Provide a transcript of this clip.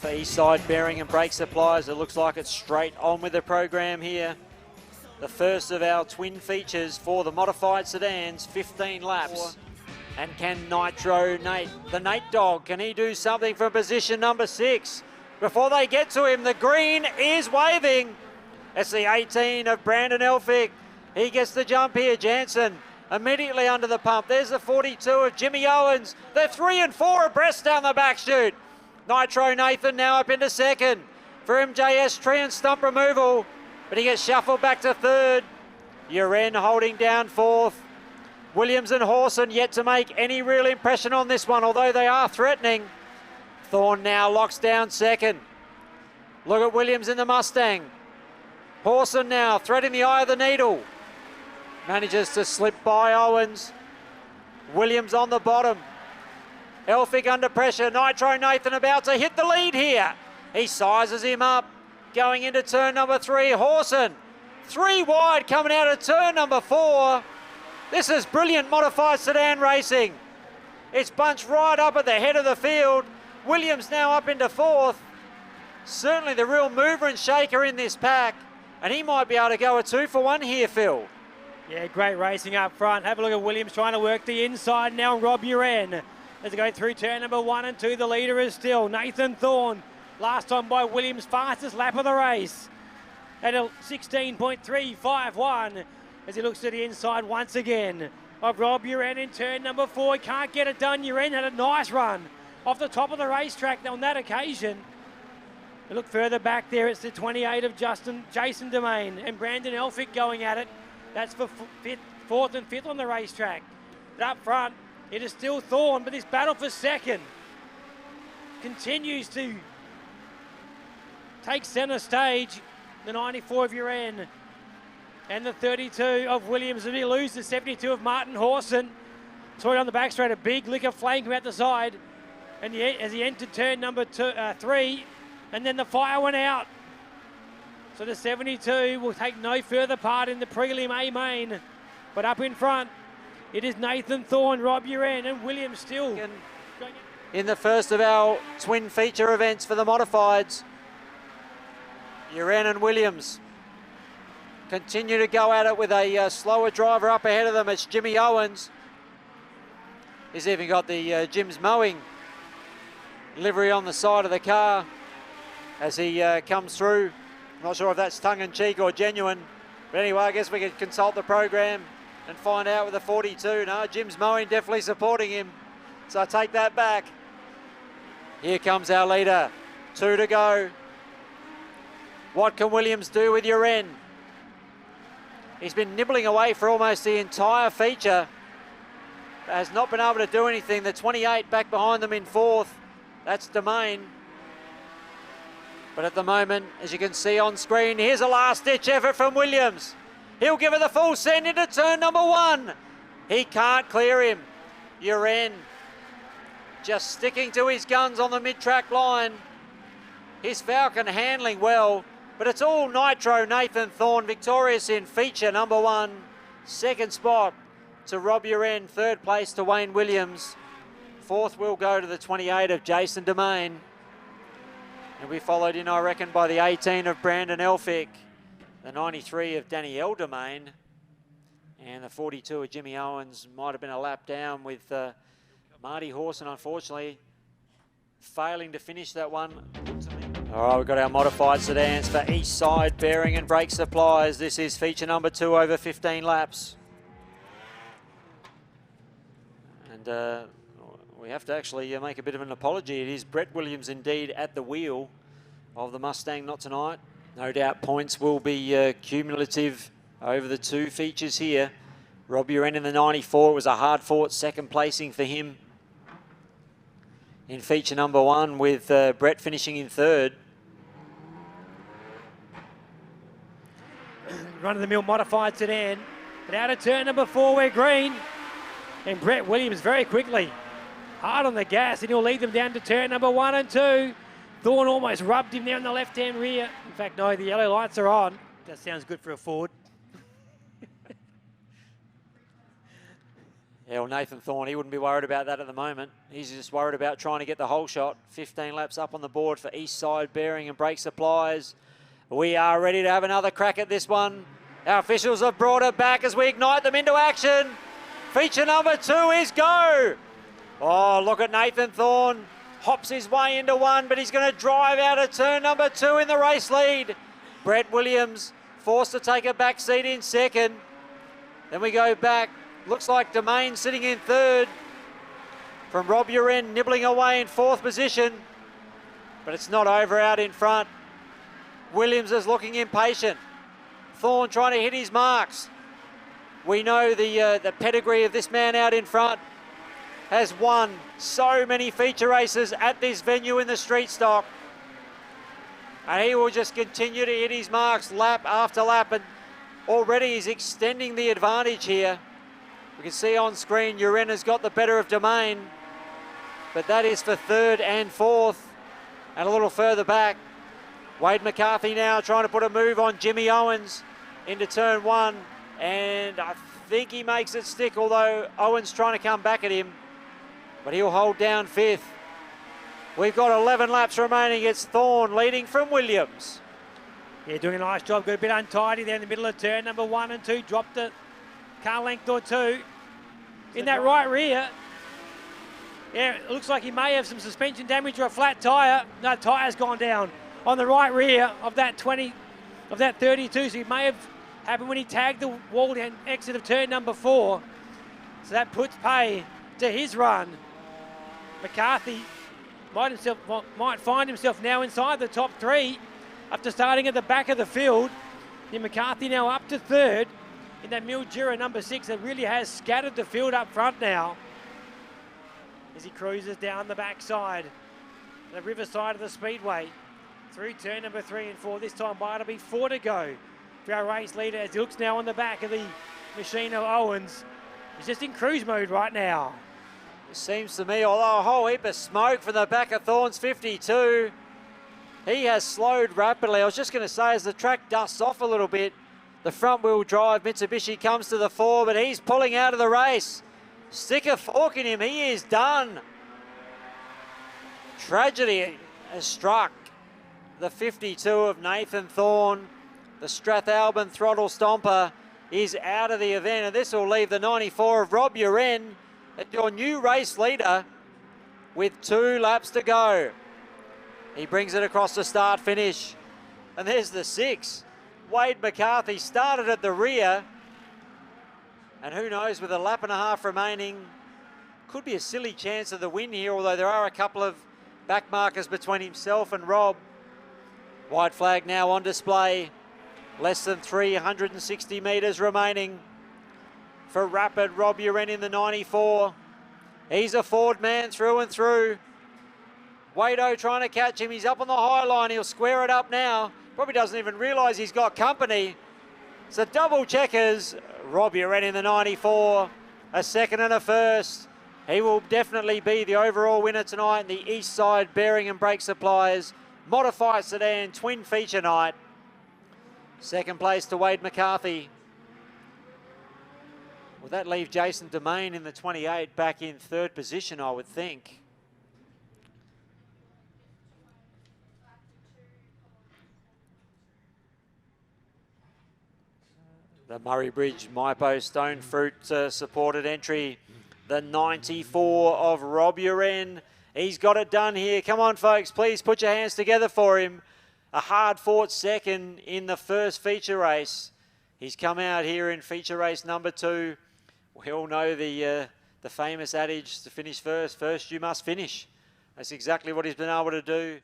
for Eastside Bearing and Brake Supplies. It looks like it's straight on with the program here. The first of our twin features for the modified sedans, 15 laps. And can Nitro Nate, the Nate dog, can he do something from position number 6? Before they get to him, the green is waving. It's the 18 of Brandon Elphick. He gets the jump here, Jansen. Immediately under the pump. There's the 42 of Jimmy Owens. They're 3 and 4 abreast down the back chute. Nitro Nathan now up into second for MJS tree and stump removal, but he gets shuffled back to third. Uren holding down fourth. Williams and Horson yet to make any real impression on this one, although they are threatening. Thorne now locks down second. Look at Williams in the Mustang. Horson now threading the eye of the needle. Manages to slip by Owens. Williams on the bottom. Elphick under pressure. Nitro Nathan about to hit the lead here. He sizes him up. Going into turn number 3. Horson 3 wide coming out of turn number 4. This is brilliant modified sedan racing. It's bunched right up at the head of the field. Williams now up into 4th. Certainly the real mover and shaker in this pack. And he might be able to go a 2-for-1 here, Phil. Yeah, great racing up front. Have a look at Williams trying to work the inside now. Rob Uren as they go through turn number 1 and 2. The leader is still Nathan Thorne. Last time by Williams, fastest lap of the race at a 16.351 as he looks to the inside once again of Rob Uren in turn number 4. He can't get it done. Uren had a nice run off the top of the racetrack on that occasion. And look further back there, it's the 28 of Jason Domain and Brandon Elphick going at it. That's for 4th and 5th on the racetrack. But up front, it is still Thorne, but this battle for second continues to take centre stage. The 94 of Uren and the 32 of Williams. As he loses the 72 of Martin Horson. Sorry, on the back straight, a big lick of flame come out the side. And as he entered turn number 3, and then the fire went out. So the 72 will take no further part in the prelim A main. But up in front, it is Nathan Thorne, Rob Uren and Williams still. In the first of our twin feature events for the modifieds, Uren and Williams continue to go at it with a slower driver up ahead of them. It's Jimmy Owens. He's even got the Jim's Mowing livery on the side of the car as he comes through. I'm not sure if that's tongue-in-cheek or genuine, but anyway, I guess we could consult the program and find out with the 42. No, Jim's Mowing definitely supporting him, so I take that back. Here comes our leader, 2 to go. What can Williams do with Uren? He's been nibbling away for almost the entire feature, but has not been able to do anything. The 28 back behind them in 4th, that's Domain. But at the moment, as you can see on screen, here's a last-ditch effort from Williams. He'll give it the full send into turn number 1. He can't clear him. Uren just sticking to his guns on the mid-track line. His Falcon handling well, but it's all Nitro Nathan Thorne victorious in feature number 1. 2nd spot to Rob Uren, 3rd place to Wayne Williams. 4th will go to the 28 of Jason Domain. And we followed in, I reckon, by the 18 of Brandon Elphick, the 93 of Danielle Domain, and the 42 of Jimmy Owens. Might have been a lap down with Marty Horson, unfortunately, failing to finish that one. All right, we've got our modified sedans for Eastside Bearing and Brake Supplies. This is feature number 2 over 15 laps. And we have to actually make a bit of an apology. It is Brett Williams indeed at the wheel of the Mustang, not tonight. No doubt points will be cumulative over the 2 features here. Rob Uren in the 94, it was a hard-fought 2nd placing for him in feature number 1, with Brett finishing in 3rd. Run-of-the-mill modified sedan, but out of turn number 4, we're green. And Brett Williams very quickly hard on the gas, and he'll lead them down to turn number 1 and 2. Thorne almost rubbed him there on the left-hand rear. In fact, no, the yellow lights are on. That sounds good for a Ford. Yeah, well, Nathan Thorne, he wouldn't be worried about that at the moment. He's just worried about trying to get the whole shot. 15 laps up on the board for East Side Bearing and Brake Supplies. We are ready to have another crack at this one. Our officials have brought it back as we ignite them into action. Feature number 2 is go. Oh, look at Nathan Thorne. Hops his way into one, but he's going to drive out of turn number 2 in the race lead. Brett Williams forced to take a back seat in second. Then we go back. Looks like Domain sitting in third. From Rob Uren nibbling away in 4th position. But it's not over out in front. Williams is looking impatient. Thorne trying to hit his marks. We know the pedigree of this man out in front. Has won so many feature races at this venue in the street stock. And he will just continue to hit his marks lap after lap. And already he's extending the advantage here. We can see on screen Uren has got the better of Domain. But that is for 3rd and 4th. And a little further back. Wade McCarthy now trying to put a move on Jimmy Owens into turn 1. And I think he makes it stick, although Owens trying to come back at him. But he'll hold down 5th. We've got 11 laps remaining. It's Thorne leading from Williams. Yeah, doing a nice job. Got a bit untidy there in the middle of turn number 1 and 2. Dropped a car length or 2. In that right rear. Yeah, it looks like he may have some suspension damage or a flat tyre. No, tyre's gone down on the right rear of that 32. So he may have happened when he tagged the wall down exit of turn number 4. So that puts pay to his run. McCarthy might find himself now inside the top 3 after starting at the back of the field. And McCarthy now up to 3rd in that Mildura number 6 that really has scattered the field up front now as he cruises down the backside, the riverside of the Speedway, through turn number 3 and 4. This time by it'll be 4 to go for our race leader as he looks now on the back of the machine of Owens. He's just in cruise mode right now. It seems to me, although a whole heap of smoke from the back of Thorne's 52, he has slowed rapidly. I was just going to say, as the track dusts off a little bit, the front-wheel drive Mitsubishi comes to the fore, but he's pulling out of the race. Stick a fork in him, he is done. Tragedy has struck the 52 of Nathan Thorne. The Strathalbyn throttle stomper is out of the event, and this will leave the 94 of Rob Uren at your new race leader with 2 laps to go. He brings it across the start finish, and there's the 6. Wade McCarthy started at the rear, and who knows, with a lap and a half remaining, could be a silly chance of the win here, although there are a couple of back markers between himself and Rob. White flag now on display. Less than 360 metres remaining for rapid Rob Uren in the 94. He's a Ford man through and through. Wado trying to catch him. He's up on the high line. He'll square it up now. Probably doesn't even realise he's got company. It's a double checkers. Rob Uren in the 94. A 2nd and a 1st. He will definitely be the overall winner tonight in the East Side Bearing and Brake Supplies Modified Sedan Twin Feature Night. 2nd place to Wade McCarthy. Will that leave Jason Domain in the 28 back in 3rd position, I would think. The Murray Bridge Mypo Stone Fruit supported entry. The 94 of Rob Uren. He's got it done here. Come on, folks, please put your hands together for him. A hard-fought 2nd in the 1st feature race. He's come out here in feature race number 2. We all know the famous adage to finish first you must finish. That's exactly what he's been able to do.